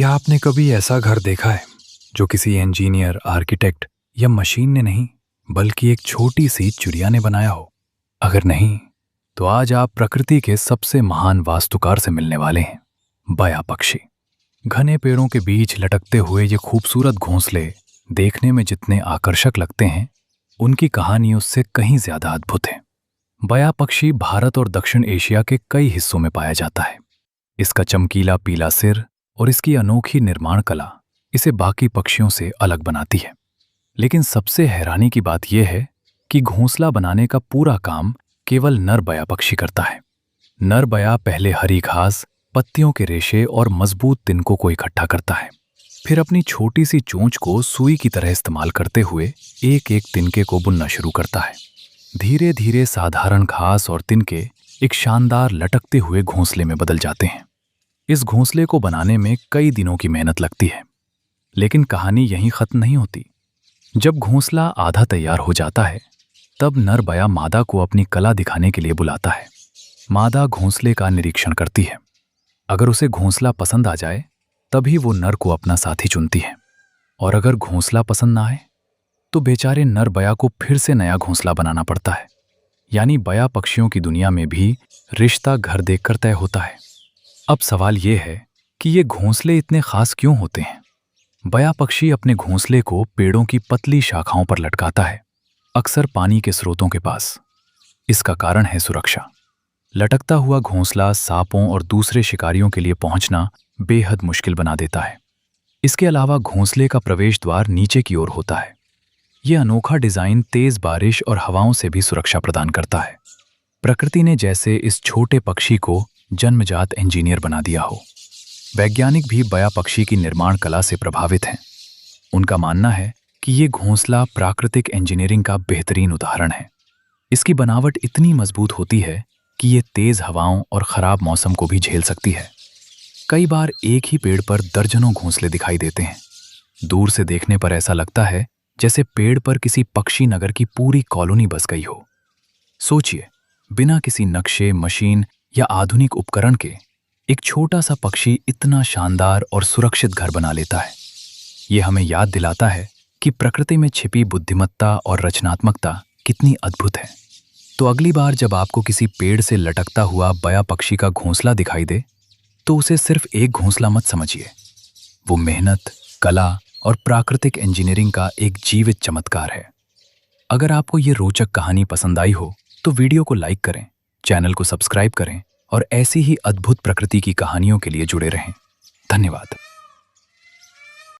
क्या आपने कभी ऐसा घर देखा है जो किसी इंजीनियर, आर्किटेक्ट या मशीन ने नहीं, बल्कि एक छोटी सी चिड़िया ने बनाया हो? अगर नहीं, तो आज आप प्रकृति के सबसे महान वास्तुकार से मिलने वाले हैं, बया पक्षी। घने पेड़ों के बीच लटकते हुए ये खूबसूरत घोंसले देखने में जितने आकर्षक लगते हैं, उनकी कहानी उससे कहीं ज्यादा अद्भुत है। बया पक्षी भारत और दक्षिण एशिया के कई हिस्सों में पाया जाता है। इसका चमकीला पीला सिर और इसकी अनोखी निर्माण कला इसे बाकी पक्षियों से अलग बनाती है। लेकिन सबसे हैरानी की बात यह है कि घोंसला बनाने का पूरा काम केवल नर बया पक्षी करता है। नर बया पहले हरी घास, पत्तियों के रेशे और मजबूत तिनकों को इकट्ठा करता है। फिर अपनी छोटी सी चोंच को सुई की तरह इस्तेमाल करते हुए एक एक तिनके को बुनना शुरू करता है। धीरे धीरे साधारण घास और तिनके एक शानदार लटकते हुए घोंसले में बदल जाते हैं। इस घोंसले को बनाने में कई दिनों की मेहनत लगती है, लेकिन कहानी यहीं खत्म नहीं होती। जब घोंसला आधा तैयार हो जाता है, तब नर बया मादा को अपनी कला दिखाने के लिए बुलाता है। मादा घोंसले का निरीक्षण करती है। अगर उसे घोंसला पसंद आ जाए, तभी वो नर को अपना साथी चुनती है। और अगर घोंसला पसंद ना आए, तो बेचारे नर बया को फिर से नया घोंसला बनाना पड़ता है। यानी बया पक्षियों की दुनिया में भी रिश्ता घर देखकर तय होता है। अब सवाल ये है कि ये घोंसले इतने खास क्यों होते हैं? बया पक्षी अपने घोंसले को पेड़ों की पतली शाखाओं पर लटकाता है, अक्सर पानी के स्रोतों के पास। इसका कारण है सुरक्षा। लटकता हुआ घोंसला सांपों और दूसरे शिकारियों के लिए पहुंचना बेहद मुश्किल बना देता है। इसके अलावा घोंसले का प्रवेश द्वार नीचे की ओर होता है। यह अनोखा डिजाइन तेज बारिश और हवाओं से भी सुरक्षा प्रदान करता है। प्रकृति ने जैसे इस छोटे पक्षी को जन्मजात इंजीनियर बना दिया हो। वैज्ञानिक भी बया पक्षी की निर्माण कला से प्रभावित हैं। उनका मानना है कि ये घोंसला प्राकृतिक इंजीनियरिंग का बेहतरीन उदाहरण है। इसकी बनावट इतनी मजबूत होती है कि ये तेज हवाओं और खराब मौसम को भी झेल सकती है। कई बार एक ही पेड़ पर दर्जनों घोंसले दिखाई देते हैं। दूर से देखने पर ऐसा लगता है जैसे पेड़ पर किसी पक्षी नगर की पूरी कॉलोनी बस गई हो। सोचिए, बिना किसी नक्शे, मशीन या आधुनिक उपकरण के एक छोटा सा पक्षी इतना शानदार और सुरक्षित घर बना लेता है। यह हमें याद दिलाता है कि प्रकृति में छिपी बुद्धिमत्ता और रचनात्मकता कितनी अद्भुत है। तो अगली बार जब आपको किसी पेड़ से लटकता हुआ बया पक्षी का घोंसला दिखाई दे, तो उसे सिर्फ एक घोंसला मत समझिए। वो मेहनत, कला और प्राकृतिक इंजीनियरिंग का एक जीवित चमत्कार है। अगर आपको ये रोचक कहानी पसंद आई हो, तो वीडियो को लाइक करें, चैनल को सब्सक्राइब करें और ऐसी ही अद्भुत प्रकृति की कहानियों के लिए जुड़े रहें। धन्यवाद।